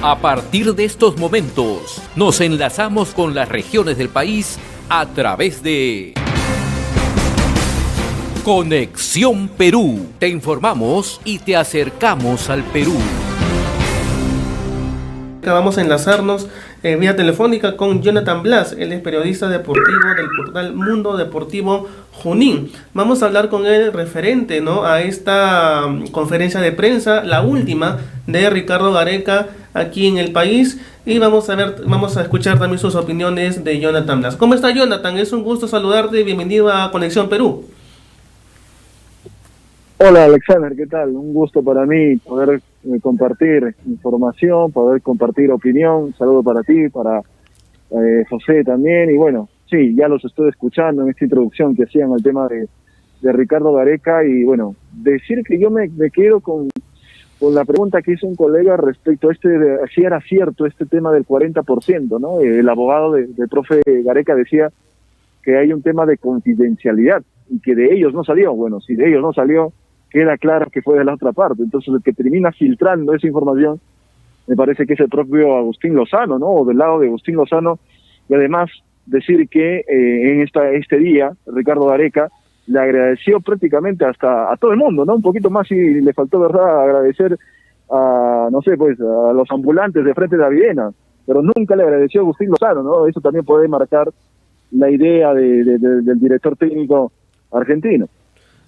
A partir de estos momentos, nos enlazamos con las regiones del país a través de Conexión Perú. Te informamos y te acercamos al Perú. Vamos a enlazarnos vía telefónica con Jonathan Blas, él es periodista deportivo del portal Mundo Deportivo Junín. Vamos a hablar con él referente, ¿no?, a esta conferencia de prensa, la última de Ricardo Gareca aquí en el país, y vamos a escuchar también sus opiniones de Jonathan Blas. ¿Cómo está, Jonathan? Es un gusto saludarte, bienvenido a Conexión Perú. Hola, Alexander, ¿qué tal? Un gusto para mí poder compartir información, poder compartir opinión. Saludo para ti, para José también. Y bueno, sí, ya los estoy escuchando en esta introducción que hacían al tema de Ricardo Gareca. Y bueno, decir que yo me quedo con la pregunta que hizo un colega respecto a si era cierto este tema del 40%, ¿no? El abogado del profe Gareca decía que hay un tema de confidencialidad y que de ellos no salió. Bueno, si de ellos no salió, queda claro que fue de la otra parte. Entonces el que termina filtrando esa información me parece que es el propio Agustín Lozano, ¿no? O del lado de Agustín Lozano. Y además decir que en este día Ricardo Gareca le agradeció prácticamente hasta a todo el mundo, ¿no? Un poquito más y le faltó, ¿verdad?, agradecer a, no sé, pues a los ambulantes de frente de la Videna, pero nunca le agradeció a Agustín Lozano, ¿no? Eso también puede marcar la idea del director técnico argentino.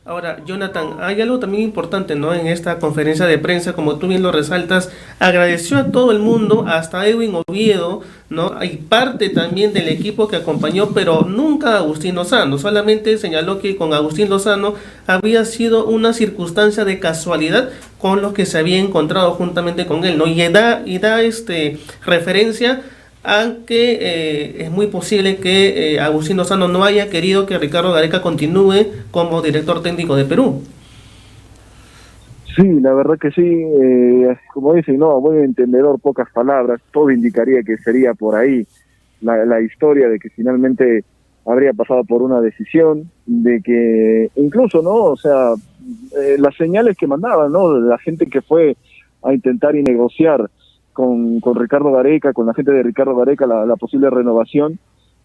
Ahora, Jonathan, hay algo también importante, ¿no?, en esta conferencia de prensa, como tú bien lo resaltas, agradeció a todo el mundo, hasta Edwin Oviedo, ¿no? Hay parte también del equipo que acompañó, pero nunca a Agustín Lozano. Solamente señaló que con Agustín Lozano había sido una circunstancia de casualidad con los que se había encontrado juntamente con él, ¿no? Y da referencia aunque es muy posible que Agustín Lozano no haya querido que Ricardo Gareca continúe como director técnico de Perú. Sí, la verdad que sí, como dicen, no, buen entendedor, pocas palabras, todo indicaría que sería por ahí la historia de que finalmente habría pasado por una decisión, de que incluso, ¿no?, o sea, las señales que mandaban, ¿no?, de la gente que fue a intentar y negociar con Ricardo Gareca, con la gente de Ricardo Gareca, la posible renovación.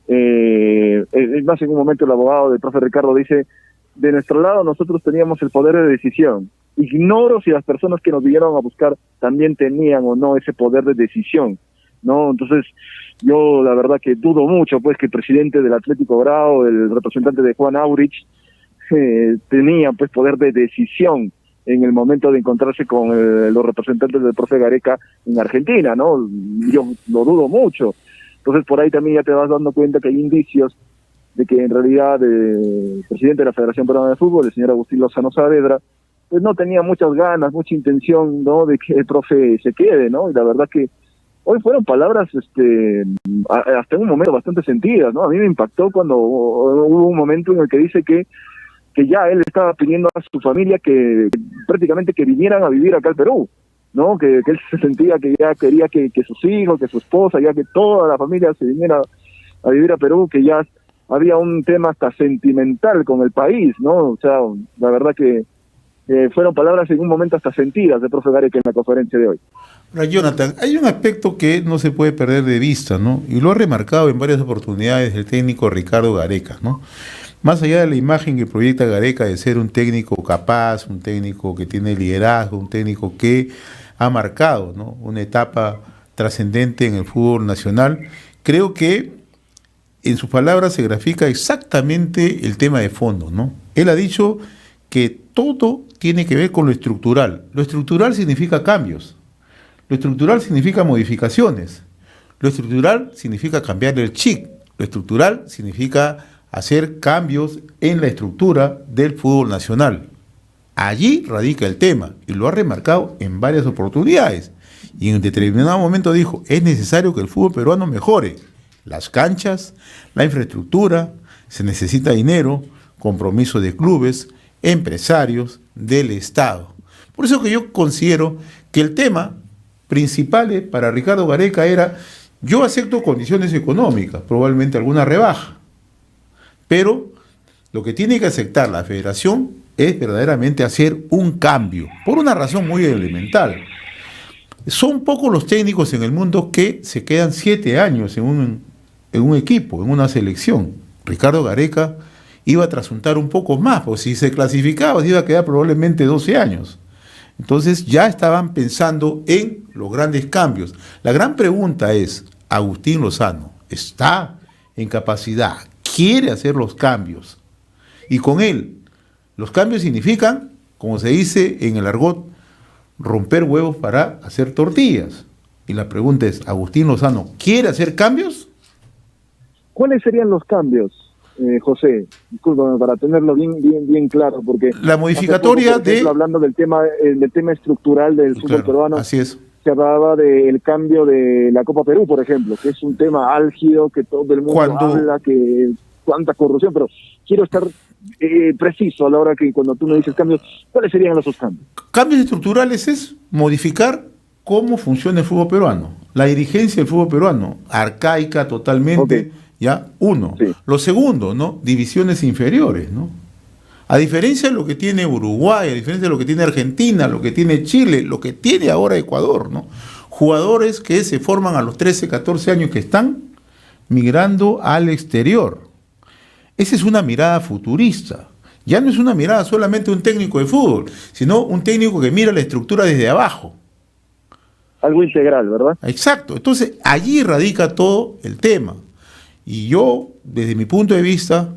Es más, en un momento el abogado del profe Ricardo dice: de nuestro lado nosotros teníamos el poder de decisión. Ignoro si las personas que nos vinieron a buscar también tenían o no ese poder de decisión, ¿no? Entonces, yo la verdad que dudo mucho, pues, que el presidente del Atlético Grau, el representante de Juan Aurich, tenía, pues, poder de decisión en el momento de encontrarse con los representantes del profe Gareca en Argentina, ¿no? Yo lo dudo mucho. Entonces por ahí también ya te vas dando cuenta que hay indicios de que en realidad el presidente de la Federación Peruana de Fútbol, el señor Agustín Lozano Saavedra, pues no tenía muchas ganas, mucha intención, ¿no?, de que el profe se quede, ¿no? Y la verdad que hoy fueron palabras hasta en un momento bastante sentidas, ¿no? A mí me impactó cuando hubo un momento en el que dice que ya él estaba pidiendo a su familia que prácticamente que vinieran a vivir acá al Perú, ¿no? Que él se sentía que ya quería que sus hijos, que su esposa, ya que toda la familia se viniera a vivir a Perú, que ya había un tema hasta sentimental con el país, ¿no? O sea, la verdad que fueron palabras en un momento hasta sentidas de profe Gareca en la conferencia de hoy. Ahora, Jonathan, hay un aspecto que no se puede perder de vista, ¿no? Y lo ha remarcado en varias oportunidades el técnico Ricardo Gareca, ¿no? Más allá de la imagen que proyecta Gareca de ser un técnico capaz, un técnico que tiene liderazgo, un técnico que ha marcado, ¿no?, una etapa trascendente en el fútbol nacional, creo que en sus palabras se grafica exactamente el tema de fondo, ¿no? Él ha dicho que todo tiene que ver con lo estructural. Lo estructural significa cambios, lo estructural significa modificaciones, lo estructural significa cambiar el chip, lo estructural significa hacer cambios en la estructura del fútbol nacional. Allí radica el tema, y lo ha remarcado en varias oportunidades. Y en un determinado momento dijo: es necesario que el fútbol peruano mejore las canchas, la infraestructura, se necesita dinero, compromiso de clubes, empresarios, del Estado. Por eso que yo considero que el tema principal para Ricardo Gareca era: yo acepto condiciones económicas, probablemente alguna rebaja, pero lo que tiene que aceptar la federación es verdaderamente hacer un cambio, por una razón muy elemental. Son pocos los técnicos en el mundo que se quedan 7 años en un equipo, en una selección. Ricardo Gareca iba a trasuntar un poco más, pues si se clasificaba se iba a quedar probablemente 12 años. Entonces ya estaban pensando en los grandes cambios. La gran pregunta es, Agustín Lozano está en capacidad, quiere hacer los cambios, y con él los cambios significan, como se dice en el argot, romper huevos para hacer tortillas. Y la pregunta es, ¿Agustín Lozano quiere hacer cambios? ¿Cuáles serían los cambios, José? Discúlpame, para tenerlo bien claro, porque la modificatoria por ejemplo, hablando del tema estructural del fútbol peruano, así es. Se hablaba del cambio de la Copa Perú, por ejemplo, que es un tema álgido, que todo el mundo habla, que cuánta corrupción, pero quiero estar preciso a la hora que cuando tú me dices cambios, ¿cuáles serían esos cambios? Cambios estructurales es modificar cómo funciona el fútbol peruano, la dirigencia del fútbol peruano, arcaica totalmente, ya, uno. Sí. Lo segundo, ¿no? Divisiones inferiores, ¿no? A diferencia de lo que tiene Uruguay, a diferencia de lo que tiene Argentina, lo que tiene Chile, lo que tiene ahora Ecuador, ¿no? Jugadores que se forman a los 13, 14 años que están migrando al exterior. Esa es una mirada futurista. Ya no es una mirada solamente de un técnico de fútbol, sino un técnico que mira la estructura desde abajo. Algo integral, ¿verdad? Exacto. Entonces, allí radica todo el tema. Y yo, desde mi punto de vista,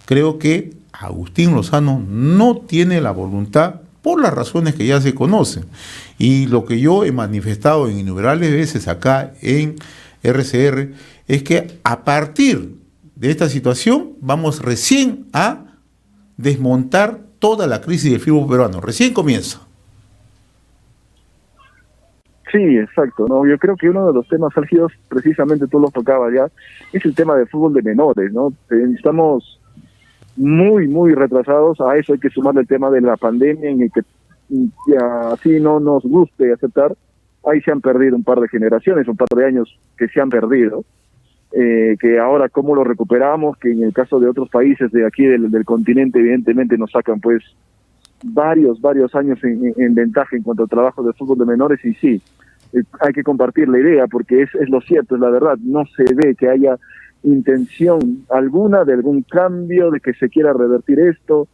creo que Agustín Lozano no tiene la voluntad por las razones que ya se conocen. Y lo que yo he manifestado en innumerables veces acá en RCR es que a partir de esta situación vamos recién a desmontar toda la crisis del fútbol peruano. Recién comienza. Sí, exacto. No, yo creo que uno de los temas álgidos, precisamente tú los tocabas ya, es el tema del fútbol de menores, ¿no? Estamos muy retrasados. A eso hay que sumarle el tema de la pandemia, en el que así no nos guste aceptar, ahí se han perdido un par de generaciones, un par de años que se han perdido, que ahora cómo lo recuperamos, que en el caso de otros países de aquí del continente evidentemente nos sacan pues varios años en ventaja en cuanto al trabajo de fútbol de menores. Y sí, hay que compartir la idea porque es lo cierto, es la verdad, no se ve que haya intención alguna de algún cambio, de que se quiera revertir esto.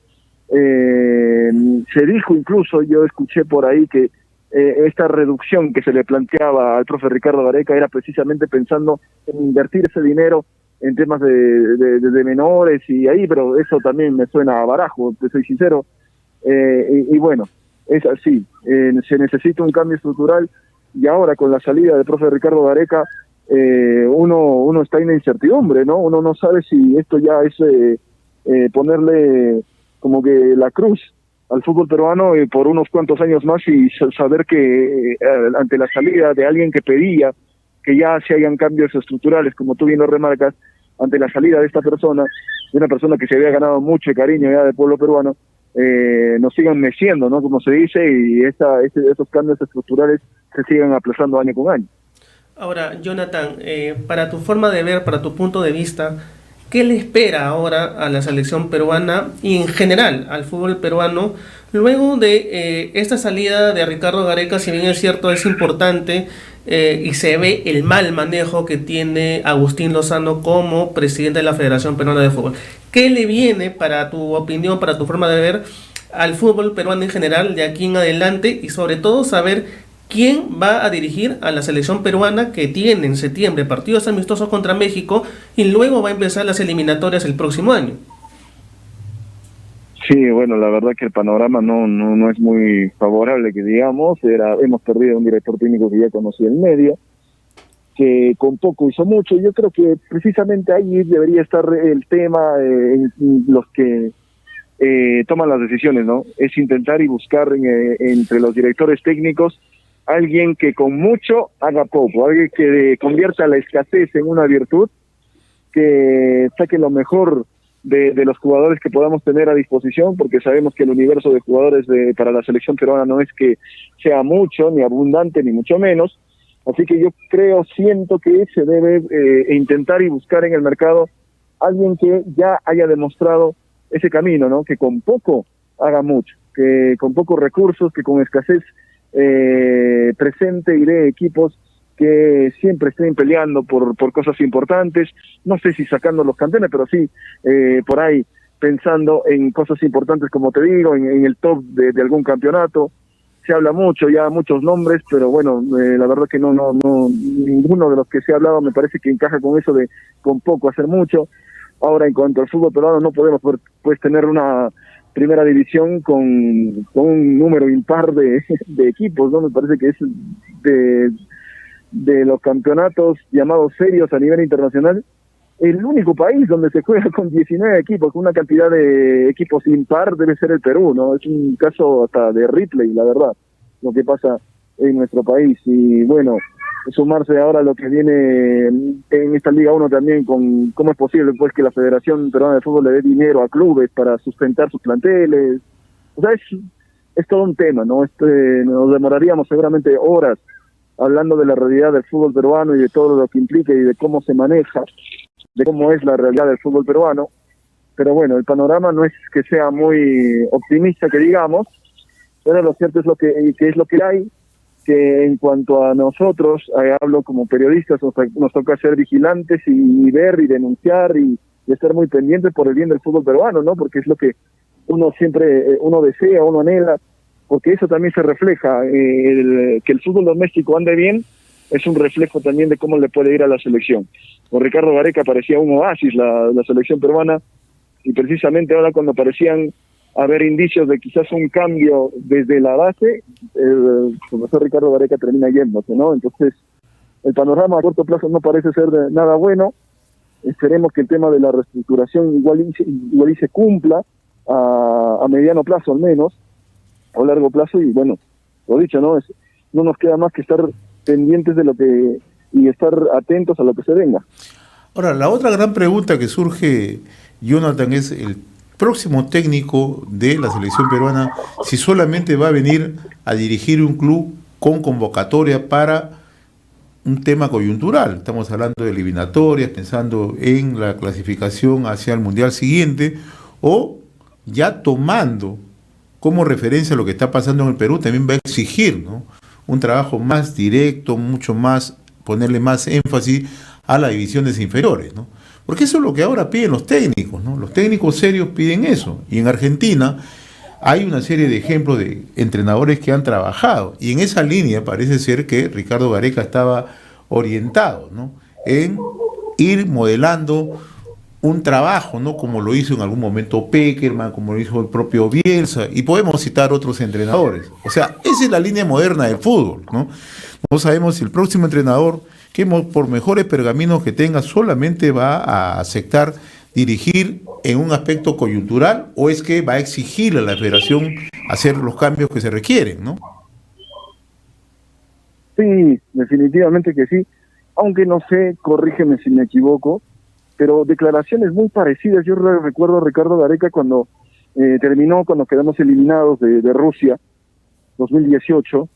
Se dijo incluso, yo escuché por ahí que esta reducción que se le planteaba al profe Ricardo Gareca era precisamente pensando en invertir ese dinero en temas de menores y ahí, pero eso también me suena a barajo, te soy sincero. Y bueno, es así, se necesita un cambio estructural y ahora con la salida del profe Ricardo Gareca uno está en incertidumbre, ¿no? Uno no sabe si esto ya es ponerle como que la cruz al fútbol peruano por unos cuantos años más y saber que ante la salida de alguien que pedía que ya se hayan cambios estructurales, como tú bien lo remarcas, ante la salida de esta persona, de una persona que se había ganado mucho cariño ya del pueblo peruano, nos sigan meciendo, ¿no? Como se dice, y esos cambios estructurales se sigan aplazando año con año. Ahora, Jonathan, para tu forma de ver, para tu punto de vista, ¿qué le espera ahora a la selección peruana y en general al fútbol peruano luego de esta salida de Ricardo Gareca? Si bien es cierto, es importante y se ve el mal manejo que tiene Agustín Lozano como presidente de la Federación Peruana de Fútbol. ¿Qué le viene, para tu opinión, para tu forma de ver, al fútbol peruano en general de aquí en adelante y sobre todo saber quién va a dirigir a la selección peruana que tiene en septiembre partidos amistosos contra México y luego va a empezar las eliminatorias el próximo año? Sí, bueno, la verdad que el panorama no es muy favorable, que digamos. Hemos perdido un director técnico que ya conocía el medio, que con poco hizo mucho. Yo creo que precisamente ahí debería estar el tema, los que toman las decisiones, ¿no? Es intentar y buscar entre los directores técnicos alguien que con mucho haga poco, alguien que convierta la escasez en una virtud, que saque lo mejor de los jugadores que podamos tener a disposición, porque sabemos que el universo de jugadores para la selección peruana no es que sea mucho, ni abundante, ni mucho menos. Así que yo siento que se debe intentar y buscar en el mercado alguien que ya haya demostrado ese camino, ¿no? Que con poco haga mucho, que con pocos recursos, que con escasez presente y de equipos que siempre estén peleando por cosas importantes, no sé si sacando los campeones, pero sí por ahí pensando en cosas importantes, como te digo, en el top de algún campeonato. Se habla mucho, ya muchos nombres, pero bueno, la verdad que no, ninguno de los que se ha hablado me parece que encaja con eso de con poco hacer mucho. Ahora, en cuanto al fútbol peruano, no podemos pues tener una primera división con un número impar de equipos, ¿no? Me parece que es de los campeonatos llamados serios a nivel internacional, el único país donde se juega con 19 equipos, con una cantidad de equipos impar, debe ser el Perú, ¿no? Es un caso hasta de Ripley, la verdad, lo que pasa en nuestro país. Y bueno, sumarse ahora a lo que viene en esta Liga 1 también, con cómo es posible pues que la Federación Peruana de Fútbol le dé dinero a clubes para sustentar sus planteles. O sea, es todo un tema, ¿no? Nos demoraríamos seguramente horas hablando de la realidad del fútbol peruano y de todo lo que implica y de cómo se maneja, de cómo es la realidad del fútbol peruano. Pero bueno, el panorama no es que sea muy optimista, que digamos, pero lo cierto es que es lo que hay, que en cuanto a nosotros, hablo como periodistas, nos toca ser vigilantes y ver y denunciar y estar muy pendientes por el bien del fútbol peruano, ¿no? Porque es lo que uno siempre, uno desea, uno anhela, porque eso también se refleja, que el fútbol doméstico ande bien, es un reflejo también de cómo le puede ir a la selección. Con Ricardo Gareca parecía un oasis la selección peruana, y precisamente ahora cuando parecían haber indicios de quizás un cambio desde la base, el profesor Ricardo Gareca termina yéndose, ¿no? Entonces, el panorama a corto plazo no parece ser de nada bueno. Esperemos que el tema de la reestructuración igual y se cumpla a mediano plazo al menos, o largo plazo, y bueno, lo dicho, ¿no? No nos queda más que estar pendientes de lo que y estar atentos a lo que se venga. Ahora, la otra gran pregunta que surge, Jonathan, es el próximo técnico de la selección peruana, si solamente va a venir a dirigir un club con convocatoria para un tema coyuntural. Estamos hablando de eliminatorias, pensando en la clasificación hacia el mundial siguiente, o ya tomando como referencia lo que está pasando en el Perú, también va a exigir, ¿no?, un trabajo más directo, mucho más, ponerle más énfasis a las divisiones inferiores, ¿no? Porque eso es lo que ahora piden los técnicos, ¿no? Los técnicos serios piden eso. Y en Argentina hay una serie de ejemplos de entrenadores que han trabajado. Y en esa línea parece ser que Ricardo Gareca estaba orientado, ¿no?, en ir modelando un trabajo, ¿no?, como lo hizo en algún momento Pekerman, como lo hizo el propio Bielsa, y podemos citar otros entrenadores. O sea, esa es la línea moderna del fútbol, ¿no? No sabemos si el próximo entrenador, que por mejores pergaminos que tenga, solamente va a aceptar dirigir en un aspecto coyuntural, o es que va a exigir a la federación hacer los cambios que se requieren, ¿no? Sí, definitivamente que sí, aunque no sé, corrígeme si me equivoco, pero declaraciones muy parecidas. Yo recuerdo a Ricardo Gareca cuando cuando quedamos eliminados de Rusia, 2018,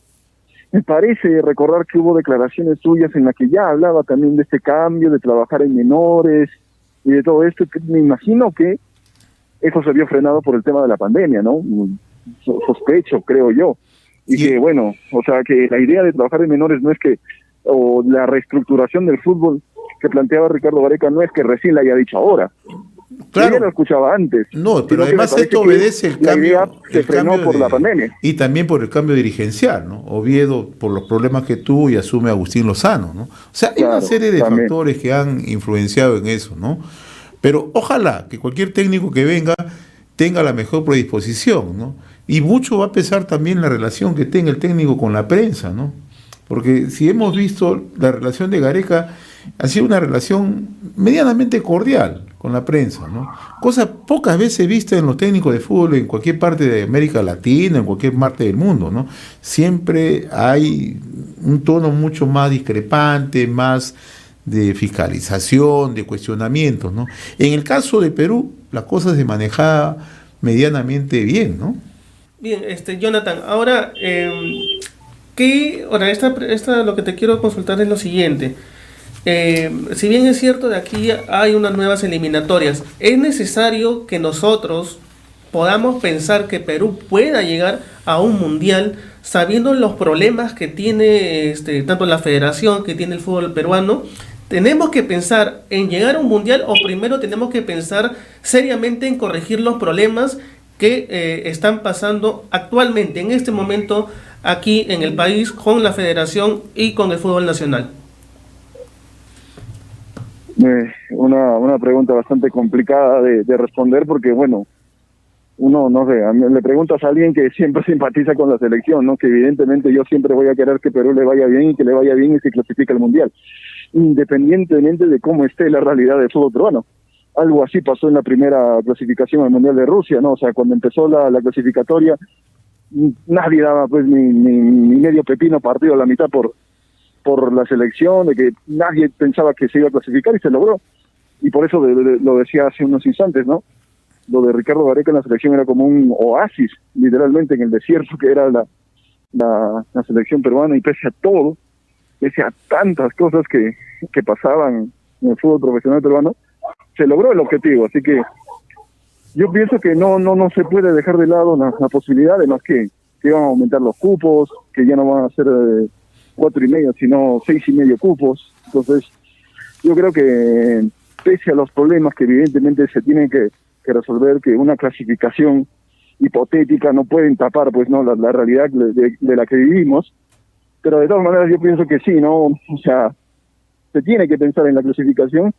me parece recordar que hubo declaraciones suyas en las que ya hablaba también de este cambio, de trabajar en menores y de todo esto, que me imagino que eso se vio frenado por el tema de la pandemia, ¿no? Sospecho, creo yo. Y que bueno, o sea, que la idea de trabajar en menores no es que, o la reestructuración del fútbol que planteaba Ricardo Gareca no es que recién la haya dicho ahora. Claro. Yo lo escuchaba antes. No, pero además esto obedece el cambio. Se frenó por la pandemia. Y también por el cambio dirigencial, ¿no? Oviedo, por los problemas que tuvo, y asume Agustín Lozano, ¿no? O sea, hay una serie de factores que han influenciado en eso, ¿no? Pero ojalá que cualquier técnico que venga tenga la mejor predisposición, ¿no? Y mucho va a pesar también la relación que tenga el técnico con la prensa, ¿no? Porque si hemos visto la relación de Gareca, ha sido una relación medianamente cordial con la prensa, ¿no? Cosa pocas veces vista en los técnicos de fútbol en cualquier parte de América Latina, en cualquier parte del mundo, ¿no? Siempre hay un tono mucho más discrepante, más de fiscalización, de cuestionamientos, ¿no? En el caso de Perú, la cosa se manejaba medianamente bien, ¿no? Bien, Jonathan, ahora, lo que te quiero consultar es lo siguiente. Si bien es cierto, de aquí hay unas nuevas eliminatorias, ¿es necesario que nosotros podamos pensar que Perú pueda llegar a un mundial sabiendo los problemas que tiene tanto la federación, que tiene el fútbol peruano, ¿tenemos que pensar en llegar a un mundial o primero tenemos que pensar seriamente en corregir los problemas que están pasando actualmente, en este momento, aquí en el país, con la federación y con el fútbol nacional? Una pregunta bastante complicada de responder porque, bueno, uno, no sé, le preguntas a alguien que siempre simpatiza con la selección, ¿no? Que evidentemente yo siempre voy a querer que Perú le vaya bien y que le vaya bien y se clasifique al Mundial, independientemente de cómo esté la realidad del fútbol peruano. Algo así pasó en la primera clasificación al Mundial de Rusia, ¿no? O sea, cuando empezó la clasificatoria, nadie daba pues ni medio pepino partido a la mitad por la selección, de que nadie pensaba que se iba a clasificar y se logró. Y por eso lo decía hace unos instantes, ¿no? Lo de Ricardo Gareca en la selección era como un oasis, literalmente, en el desierto que era la selección peruana, y pese a todo, pese a tantas cosas que pasaban en el fútbol profesional peruano, se logró el objetivo. Así que yo pienso que no se puede dejar de lado la posibilidad, además que van a aumentar los cupos, que ya no van a ser 4,5, sino 6,5 cupos. Entonces, yo creo que pese a los problemas que evidentemente se tienen que resolver, que una clasificación hipotética no pueden tapar pues no la realidad de la que vivimos, pero de todas maneras yo pienso que sí, ¿no? O sea, se tiene que pensar en la clasificación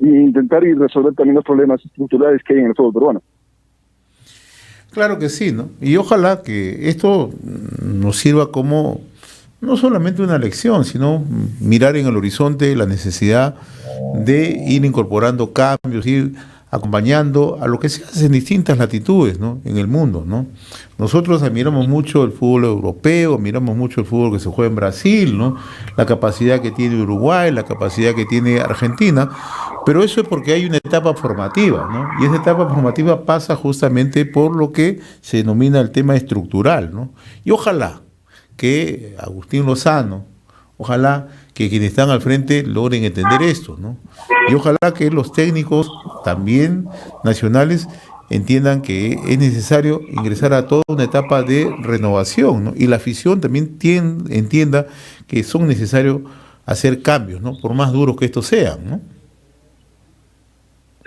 e intentar y resolver también los problemas estructurales que hay en el fútbol peruano. Claro que sí, ¿no? Y ojalá que esto nos sirva como no solamente una lección, sino mirar en el horizonte la necesidad de ir incorporando cambios, ir acompañando a lo que se hace en distintas latitudes, ¿no? En el mundo, ¿no? Nosotros admiramos mucho el fútbol europeo, admiramos mucho el fútbol que se juega en Brasil, ¿no? La capacidad que tiene Uruguay, la capacidad que tiene Argentina, pero eso es porque hay una etapa formativa, ¿no? Y esa etapa formativa pasa justamente por lo que se denomina el tema estructural, ¿no? Y ojalá que Agustín Lozano, ojalá que quienes están al frente logren entender esto, ¿no? Y ojalá que los técnicos también nacionales entiendan que es necesario ingresar a toda una etapa de renovación, ¿no? Y la afición también entienda que son necesarios hacer cambios, ¿no? Por más duros que estos sean, ¿no?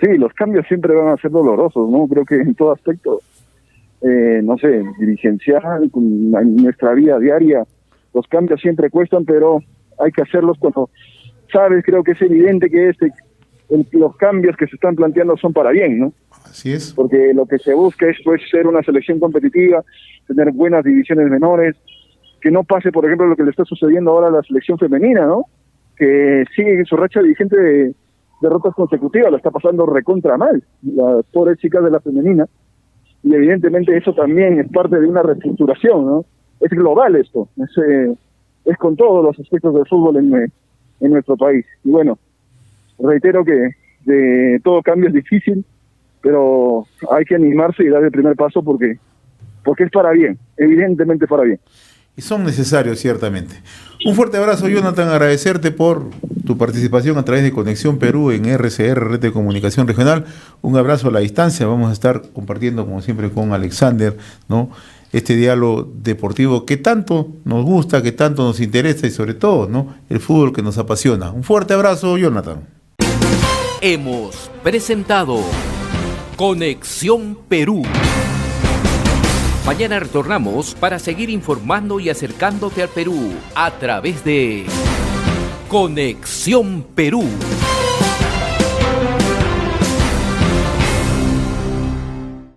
Sí, los cambios siempre van a ser dolorosos, ¿no? Creo que en todo aspecto, no sé, dirigencial, en nuestra vida diaria, los cambios siempre cuestan, pero hay que hacerlos cuando sabes, creo que es evidente que los cambios que se están planteando son para bien, ¿no? Así es. Porque lo que se busca es pues ser una selección competitiva, tener buenas divisiones menores, que no pase, por ejemplo, lo que le está sucediendo ahora a la selección femenina, ¿no? Que sigue en su racha vigente de derrotas consecutivas, la está pasando recontra mal, las pobres chicas de la femenina, y evidentemente eso también es parte de una reestructuración, ¿no? Es global esto, es con todos los aspectos del fútbol en nuestro país. Y bueno, reitero que de todo cambio es difícil, pero hay que animarse y dar el primer paso porque es para bien, evidentemente para bien. Y son necesarios, ciertamente. Un fuerte abrazo, Jonathan, agradecerte por tu participación a través de Conexión Perú en RCR, Red de Comunicación Regional. Un abrazo a la distancia, vamos a estar compartiendo, como siempre, con Alexander, ¿no? Este diálogo deportivo que tanto nos gusta, que tanto nos interesa y sobre todo, ¿no? El fútbol que nos apasiona. Un fuerte abrazo, Jonathan. Hemos presentado Conexión Perú. Mañana retornamos para seguir informando y acercándote al Perú a través de Conexión Perú.